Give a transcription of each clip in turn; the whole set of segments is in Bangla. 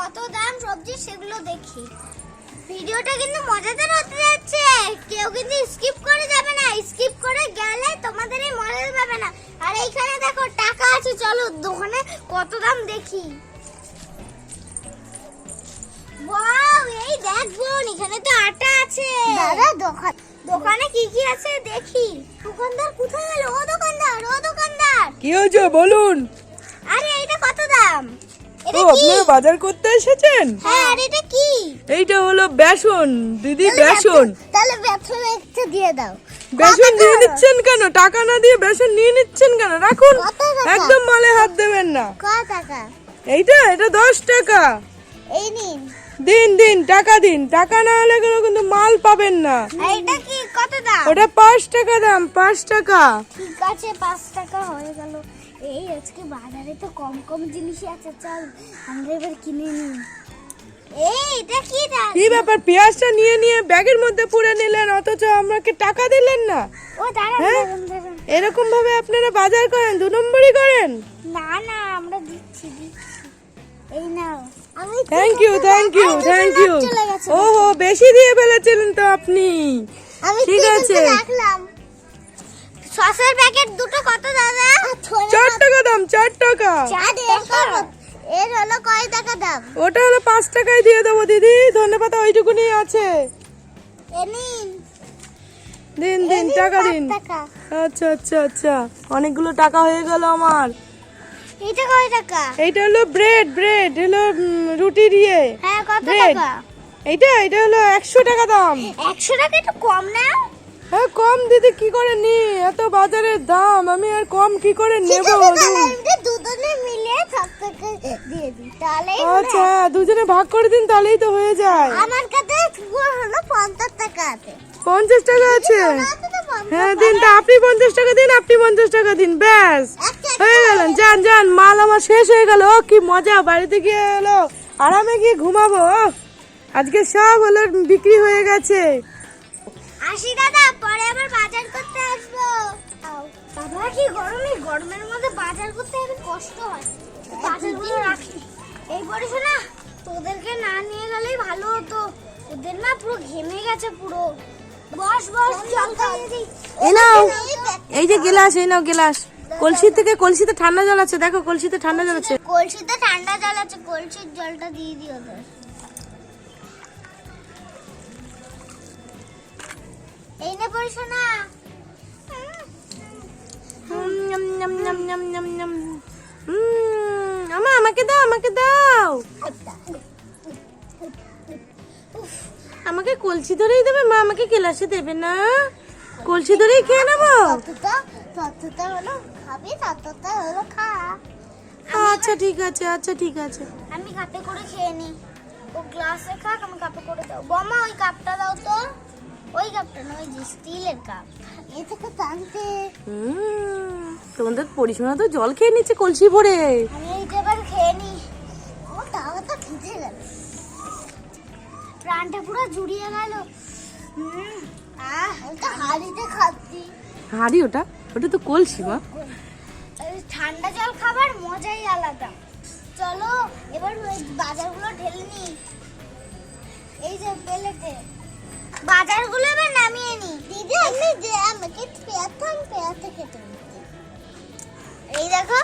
কত দাম সবজি সেগুলো দেখি। ভিডিওটা কিন্তু মজাদার হতে যাচ্ছে, কেউ কিন্তু স্কিপ করে যাবে না, স্কিপ করে গেলে তোমাদের এই মজা পাবে না। আর এইখানে দেখো টাকা আছে, চলো দোকানে কত দাম দেখি। ওয়াও, এই দেখ বোন, এখানে তো আটা আছে। দাদা দোকানে কি কি আছে দেখি। দোকানদার কোথায় গেল? ও দোকানদার, ও দোকানদার, কি হয়েছে বলুন? আরে এটা কত দাম? এটা ও, কি? আপনি বাজার করতে এসেছেন? হ্যাঁ, আর এটা কি? এইটা হলো বেসন দিদি, বেসন। তাহলে বেসন একটা দিয়ে দাও। বেসন নিয়ে নিচ্ছেন কেন? টাকা না দিয়ে বেসন নিয়ে নিচ্ছেন কেন? রাখুন, কত টাকা? একদম মালে হাত দেবেন না। কত টাকা? এটা 10 টাকা। এই নিন। দিন দিন, টাকা দিন, টাকা না হলে কিন্তু মাল পাবেন না। আর এটা কি কত দাম? ওটা 5 টাকা দাম, 5 টাকা। ঠিক আছে, 5 টাকা হয়ে গেল। এই আজকে বাজারে তো কম কম জিনিসই আছে, চল আমরা এবার কিনে নিই। এই এটা কি দাম? কি ব্যাপার, পেঁয়াজটা নিয়ে নিয়ে ব্যাগের মধ্যে পুরে নিলেন, অথচ আমাকে টাকা দিলেন না? ও দাঁড়ান হ্যাঁ? দাঁড়ান। এরকম ভাবে আপনারা বাজার করেন? 2 নম্বরই করেন। না না, আমরা দিচ্ছি। এই নাও। আমি thank you, thank you, thank you. চলে গেছে। ওহো, বেশি দিয়ে ফেলেছিলেন তো আপনি। আমি ঠিক আছে। রাখলাম। সসের প্যাকেট দুটো কত দাদা? 4 টাকা দাম, 4 টাকা। 4 টাকা। এর হলো কয় টাকা দাম? ওটা হলো 5 টাকায় দিয়ে দেবো দিদি, ধন্যবাদ, ওইটুকুনি আছে। এ নিন। দিন দিন, টাকা দিন। 5 টাকা। আচ্ছা আচ্ছা আচ্ছা, অনেকগুলো টাকা হয়ে গেল আমার। এটা কয় টাকা? এইটা হলো ব্রেড, হলো রুটি দিয়ে হ্যাঁ, কত ব্রেড। টাকা? এটা হলো 100 টাকা দাম। 100 টাকা একটু কম না? হ্যাঁ, কম দিদি, কি করে নি? এত বাজারের দাম, আমি আর কম কি করে নেব? দুজনে মিলে 7 টাকা দিয়ে দিই, তাহলে আচ্ছা, দুজনে ভাগ করে দিন, তাহলেই তো হয়ে যায়। আমার কাছে হলো 50 টাকা আছে। 50 টাকা আছে? হ্যাঁ দিন, তা আপনি 50 টাকা দিন, আপনি 50 টাকা দিন, ব্যাস হয়ে গেল। যান যান, মাল আমার শেষ হয়ে গেল। ও কি মজা, বাড়িতে গিয়ে হলো আরামে গিয়ে ঘুমাবো। আজকে সব হলো বিক্রি হয়ে গেছে। আসি দাদা, পরে আবার বাজার করতে আসবো। বাবা কি গরম, এই গরমের মধ্যে বাজার করতে খুব কষ্ট হয়। বাজারগুলো রাখি। এই পরে শোনা, তোদেরকে না নিয়ে গেলেই ভালো হতো, ওদের না পুরো ঘেমে গেছে পুরো। বস বস, জল খাইয়ে দিই। এই নাও, এই যে গ্লাস, এই নাও গ্লাস। কলসিতে ঠান্ডা জল আছে, দেখো কলসিতে ঠান্ডা জল আছে। কলসিতে ঠান্ডা জল আছে, কলসির জলটা দিয়ে দিও ওদের। এই নে পরে শোনা। আমাকে দাও, আমাকে দাও। আমাকে কলসি ধরেই দেবে মা, আমাকে গ্লাসে দেবে না? কলসি ধরেই খেয়ে নেবো। ততটা হলো খাবি, ততটা হলো খা। আচ্ছা ঠিক আছে, আচ্ছা ঠিক আছে। আমি কাপে করে খেয়ে নি। ও গ্লাসে খাক, আমি কাপে করে দাও। বমা ওই কাপটা দাও তো। ওই কাপটা না, ওই যে স্টিলের কাপ। এটাকে টানতে। তোমাদের পরিশোনা তো জল খেয়ে নিচ্ছে কলসি ভরে। আমি এইটা এবার খেয়ে নি। ও তাও তো খিদে গেল, প্রাণটা পুরো জুড়িয়ে গেল। ওটা হাড়িতে খাচ্ছি। হাড়ি? ওটা তো কলসি মা। ঠান্ডা জল খাবার মজাই আলাদা। চলো এবার ওই বাজারগুলো ঢেলে নি। এই যে প্লেটে বাজারগুলো এবার নামিয়ে নি। দিদি আমি যে আমাকে পেঁয়াজটা খেতে দিতে। এই দেখো,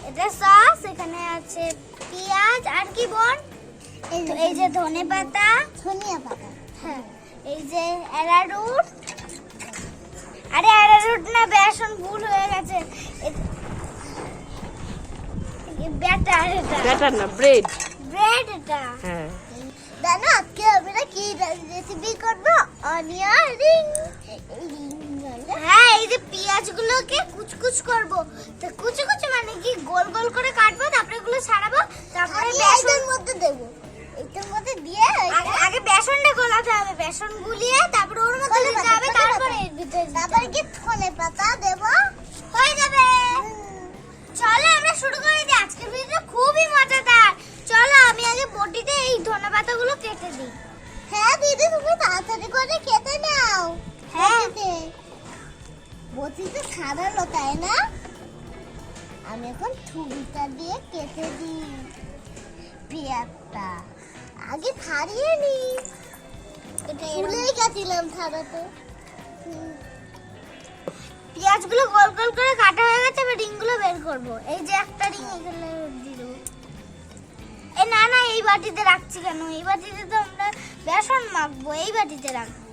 এটা সস, এখানে আছে পেঁয়াজ, আর কি বোন? এই যে ধনিয়া পাতা। হ্যাঁ, এই যে অ্যারারুট। আরে অ্যারারুট না, বেসন, ভুল হয়ে গেছে। ব্যাটার না, ব্রেড। এটা হ্যাঁ। জানো আজকে আমরা কি রেসিপি করবো? Onion ring. হ্যাঁ, এই যে পেঁয়াজগুলোকে কুচকুচ করবো। তো কুচকুচ মানে কি, গোল গোল করে কাটবো, তারপরে এগুলো ছাড়াবো, তারপরে বেসনের মধ্যে দেবো। এটার মধ্যে দিয়ে আগে বেসনটা গলাতে হবে, বেসন গুলিয়ে তারপরে ওর মধ্যে দিতে হবে, তারপরে এর ভিতরে তারপরে কি ধনে পাতা দেবো, হয়ে যাবে। চলো আমরা শুরু করে দিই। আজকের ভিডিওটা খুবই মজাদার। চলো আমি আগে বটিতে এই ধনে পাতাগুলো কেটে দিই। হ্যাঁ দিদি, তুমি তাড়াতাড়ি করে কেটে নাও। হ্যাঁ, বটিতে সারালো, তাই না? আমি এখন ছুরিটা দিয়ে কেটে দিই। পেঁয়াজ একটা আগে ছাড়িয়ে নি এটা ভুলেই গেছিলাম ছাড়াতে পেঁয়াজগুলো গোল গোল করে কাটা হয়ে গেছে এবার রিংগুলো বের করব এই যে একটা রিং এখানে দিয়ে দেবো এ না না এই বাটিতে রাখছি কেন এই বাটিতে তো আমরা বেসন মাখবো এই বাটিতে রাখবো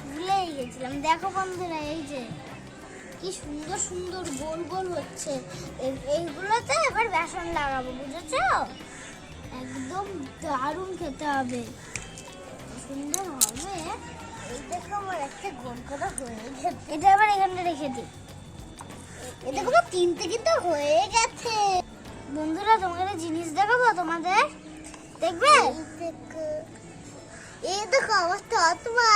ভুলেই গেছিলাম দেখো বন্ধুরা এই যে কি সুন্দর সুন্দর গোল গোল হচ্ছে এইগুলোতে এবার বেসন লাগাবো বুঝেছো একদম দারুণ খেতে হবে সুন্দর হবে এই দেখো আমার একটা গোল করা হয়ে গেছে এটা আবার এখানে রেখে দিই এই দেখো আমার তিনটে কিন্তু হয়ে গেছে বন্ধুরা তোমাদের জিনিস দেখাবো তোমাদের দেখবে এই দেখো আমার তো অতবা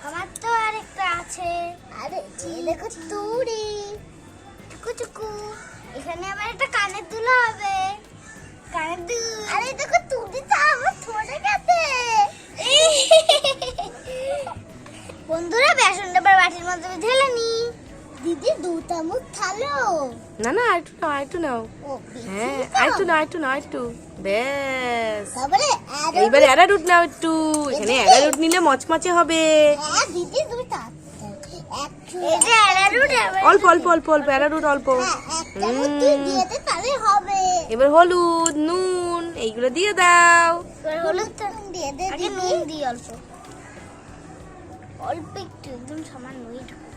আমার তো আরেকটা আছে আরে এই দেখো তুড়ি টুকু টুকু এখানে আবার একটা কানের দুল হবে কানের দুল আরে দেখো তুড়িটা আমার ঠোঁটে গেছে বন্ধুরা বেসনটা এবার বাটির মধ্যে ঢেলে নি দিদি দু চামচ থালো না না আরেকটু নাও হ্যাঁ আরেকটু নাও ব্যাস তারপরে এইবারে অ্যারারুট নাও একটু এখানে অ্যারারুট নিলে মচমচে হবে হ্যাঁ দিদি তুমি এই যে অ্যারারুট অল্প অ্যারারুট অল্প দিয়ে দে তাহলে হবে এবার হলুদ নুন এইগুলো দিয়ে দাও এবার হলুদ দিয়ে দে আগে নুন দিই অল্প অল্প একটু একদম সামান্য এইটুকু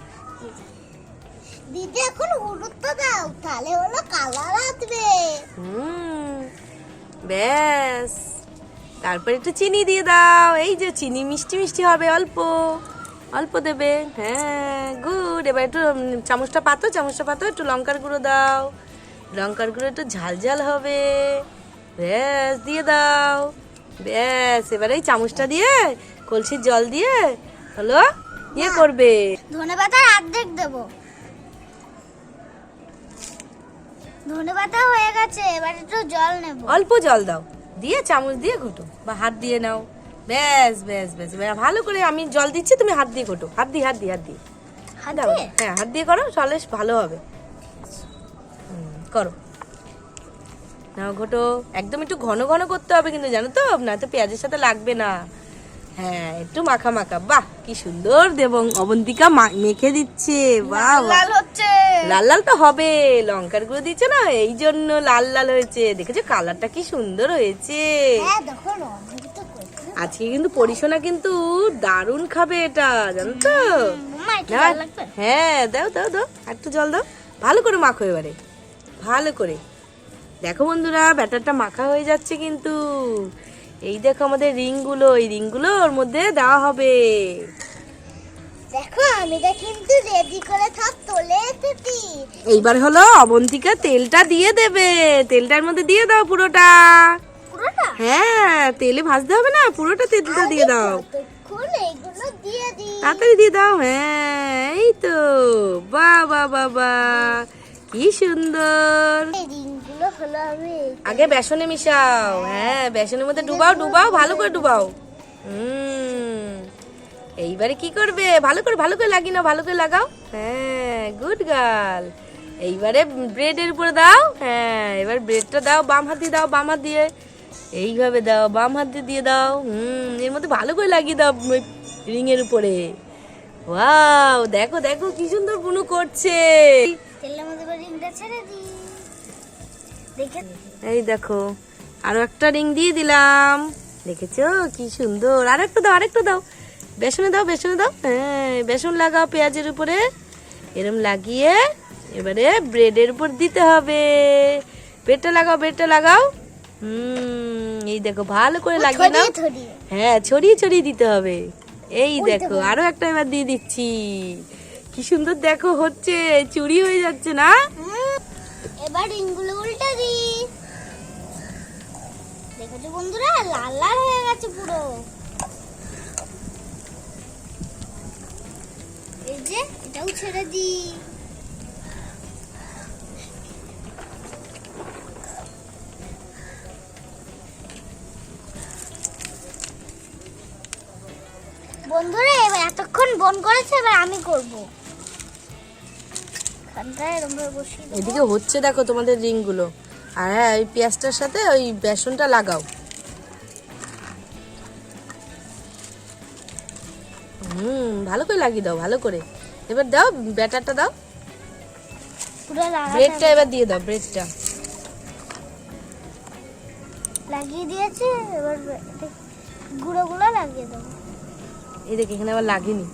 দিদি এখন হলুদটা দাও তাহলে হলো কালার আসবে ব্যাস তারপর একটু চিনি দিয়ে দাও এই যে চিনি মিষ্টি মিষ্টি হবে অল্প অল্প দেবে হ্যাঁ গুড এবার একটু চামচটা পাতো একটু লঙ্কার গুঁড়ো দাও লঙ্কার গুঁড়ো একটু ঝাল ঝাল হবে ব্যাস দিয়ে দাও ব্যাস এবার এই চামচটা দিয়ে কলসির জল দিয়ে হলো ইয়ে করবে ধনেপাতার অর্ধেক দেবো ধনেপাতা হয়ে গেছে এবার একটু জল নেব অল্প জল দাও দিয়ে চামচ দিয়ে ঘোটো বা হাত দিয়ে নাও ব্যাস এবার ভালো করে আমি জল দিচ্ছি তুমি হাত দিয়ে ঘোটো হাত দিয়ে হাত দাও দিয়ে হ্যাঁ হাত দিয়ে করো তাহলে ভালো হবে করো নাও ঘোটো একদম একটু ঘন ঘন করতে হবে কিন্তু জানো তো না তো পেঁয়াজের সাথে লাগবে না হ্যাঁ একটু মাখা বাহ কি সুন্দর দেবং অবন্তিকা মেখে দিচ্ছে বাহ লাল হচ্ছে লাল তো হবে লঙ্কার গুঁড়ো দিচ্ছে না এই জন্য লাল হয়েছে দেখেছো কালারটা কি সুন্দর হয়েছে হ্যাঁ দেখো রঙটা কত আজকে কিন্তু পরিশোনা কিন্তু দারুণ খাবে এটা জানো তো মামা এটা না, ভালো লাগবে হ্যাঁ দাও একটু জল দাও ভালো করে মাখো এবারে ভালো করে দেখো বন্ধুরা ব্যাটারটা মাখা হয়ে যাচ্ছে কিন্তু এই দেখো আমাদের রিংগুলো এই রিংগুলো ওর মধ্যে দেওয়া হবে দেখো আমি তো কিন্তু রেডি করে সব তুলে এসেছি এইবার হলো অবন্তিকা তেলটা দিয়ে দেবে তেলটার মধ্যে দিয়ে দাও পুরোটা পুরোটা হ্যাঁ তেলে ভাজতে হবে না পুরোটা তেলটা দিয়ে দাও কতক্ষণ এইগুলো দিয়ে দিই তাড়াতাড়ি দিয়ে দাও হ্যাঁ এই তো বাহ কি সুন্দর এই রিংগুলো হলো আমি আগে বেসনে মিশাও হ্যাঁ বেসনের মধ্যে ডুবাও ভালো করে ডুবাও এইবারে কি করবে ভালো করে লাগিয়ে নাও ভালো করে লাগাও হ্যাঁ গুড গার্ল এইবারে ব্রেডের উপরে দাও হ্যাঁ এবার ব্রেডটা দাও বাম হাত দিয়ে দাও বাম হাত দিয়ে এইভাবে দাও বাম হাত দিয়ে দাও এর মধ্যে ভালো করে লাগিয়ে দাও ওই রিং এর উপরে ওয়াও দেখো কি সুন্দর বুনু করছে তেলের মধ্যে রিংটা ছেড়ে দিই দেখে এই দেখো আরো একটা রিং দিয়ে দিলাম দেখেছো কি সুন্দর আরেকটা দাও বেসনে দাও হ্যাঁ বেসন লাগাও পেঁয়াজের উপরে এরম লাগিয়ে এবারে ব্রেডের উপর দিতে হবে ব্রেডটা লাগাও এই দেখো ভালো করে লাগিয়ে নাও হ্যাঁ ছড়িয়ে দিতে হবে এই দেখো আরো একটা এবার দিয়ে দিচ্ছি কি সুন্দর দেখো হচ্ছে চুরি হয়ে যাচ্ছে না এবার রিংগুলো উল্টে দিই দেখো বন্ধুরা লাল হয়ে গেছে পুরো এই যে এটাও ছেড়ে দিই বন্ধুরা এবার এতক্ষণ বন করেছে এবার আমি করব এদিকে হচ্ছে দেখো তোমাদের রিংগুলো আর হ্যাঁ ওই পেঁয়াজটার সাথে ওই বেসনটা লাগাও ভালো করে লাগিয়ে দাও, ভালো করে। এবার দাও ব্যাটারটা দাও, পুরো ব্রেডটা এবার দিয়ে দাও, ব্রেডটা লাগিয়ে দিয়েছি। এবার গুঁড়োগুলো লাগিয়ে দেবো। এই দেখ এখানে আবার লাগেনি।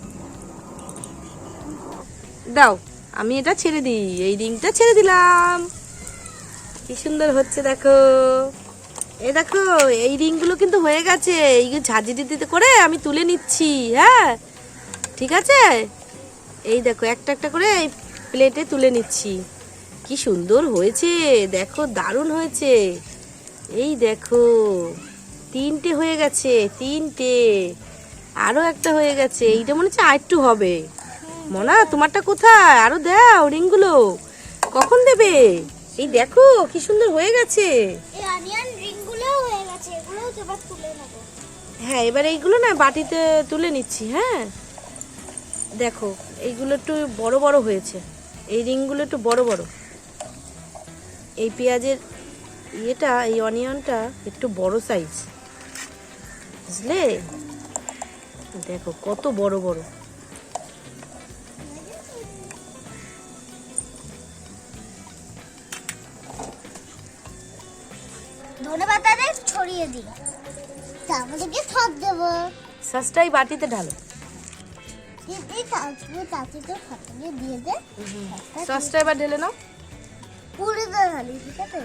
দাও আমি এটা ছেড়ে দিই, এই রিংটা ছেড়ে দিলাম। কি সুন্দর হচ্ছে দেখো, এই দেখো এই রিংগুলো কিন্তু হয়ে গেছে। এইগুলো ঝাঁঝি দিতে করে আমি তুলে নিচ্ছি। হ্যাঁ ঠিক আছে, এই দেখো একটা একটা করে এই প্লেটে তুলে নিচ্ছি। কি সুন্দর হয়েছে দেখো, দারুণ হয়েছে। এই দেখো 3টে হয়ে গেছে, 3টে, আরো একটা হয়ে গেছে। এইটা মনে হচ্ছে আরেকটু হবে। মনা তোমারটা কোথায়? আরো দাও রিংগুলো, কখন দেবে? এই দেখো কি সুন্দর হয়ে গেছে। এই অনিয়ন রিংগুলো হয়ে গেছে, এগুলো এবার তুলে নেব। হ্যাঁ এবার এইগুলো না বাটিতে তুলে নিচ্ছি। হ্যাঁ দেখো এইগুলো একটু বড় বড় হয়েছে, এই রিংগুলো একটু বড় বড়। এই পেঁয়াজের ইয়েটা, এই অনিয়নটা একটু বড় সাইজ, বুঝলে? দেখো কত বড় বড়। ধনেপাতা ছড়িয়ে দিই, তারপরে কি সব দেবো। সসটাই বাটিতে ঢালো, দিয়ে দে। সসটা এবার ঢেলে নাও। পুরো ঢালি, ঠিক আছে?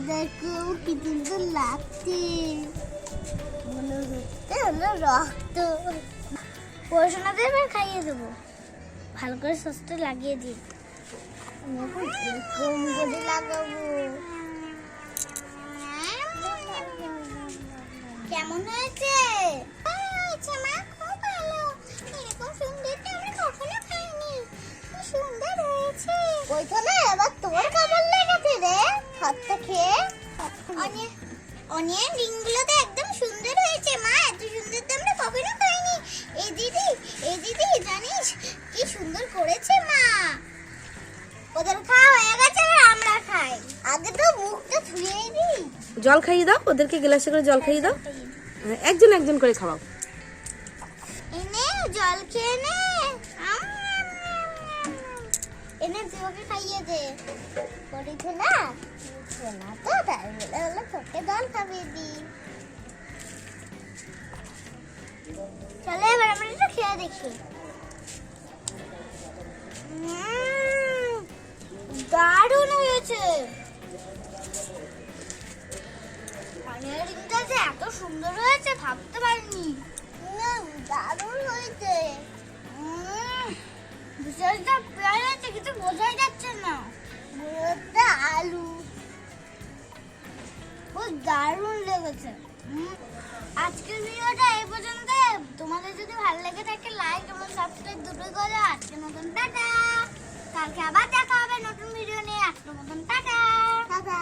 দেখো কি সুন্দর লাগছে, মনে হচ্ছে হলো রক্ত। পড়াশোনাতে এবার খাইয়ে দেবো, ভালো করে সসটা লাগিয়ে দিই। এরকম করে লাগাবো। কেমন হয়েছে? মা খুব ভালো, এরকম সুন্দর তো আমরা কখনো খাইনি। কি সুন্দর হয়েছে। ওইখানে এবার তোর কেমন লেগেছে রে হাতটা খেয়ে? অনিয়ন রিংগুলো তো একদম সুন্দর হয়েছে মা, এত সুন্দর তো আমরা কখনো খাইনি। এই দিদি জানিস কি সুন্দর করেছে মা। ওদের খাওয়া হয়ে গেছে, এবার আমরা খাই। আগে তো মুখটা ধুয়েই দিই। জল খাইয়ে দাও ওদেরকে, গ্লাসে করে জল খাইয়ে দাও। একজন একজন করে খাওয়াও। এনে জল খেয়ে নে, এনে তোকে খাইয়ে দে। করেছে না শোনা তো, তাই বলে হলো তোকে জল খাইয়ে দি। চলো এবার আমরা এটা খেয়ে দেখি। দারুণ হয়েছে। অনিয়ন রিংটা যে এত সুন্দর হয়েছে ভাবতে পারিনি। দারুণ হয়েছে। বিশালটা পেঁয়াজ আছে, কিছু বোঝাই যাচ্ছে না। পুরোটা আলু, খুব দারুণ লেগেছে। আজকের ভিডিওটা এই পর্যন্ত। তোমাদের যদি ভালো লেগে থাকে লাইক এবং সাবস্ক্রাইব দুটোই করো। আজকের মতন টাটা, কালকে আবার দেখা হবে নতুন ভিডিও নিয়ে। আজকের মতন টাটা টাটা।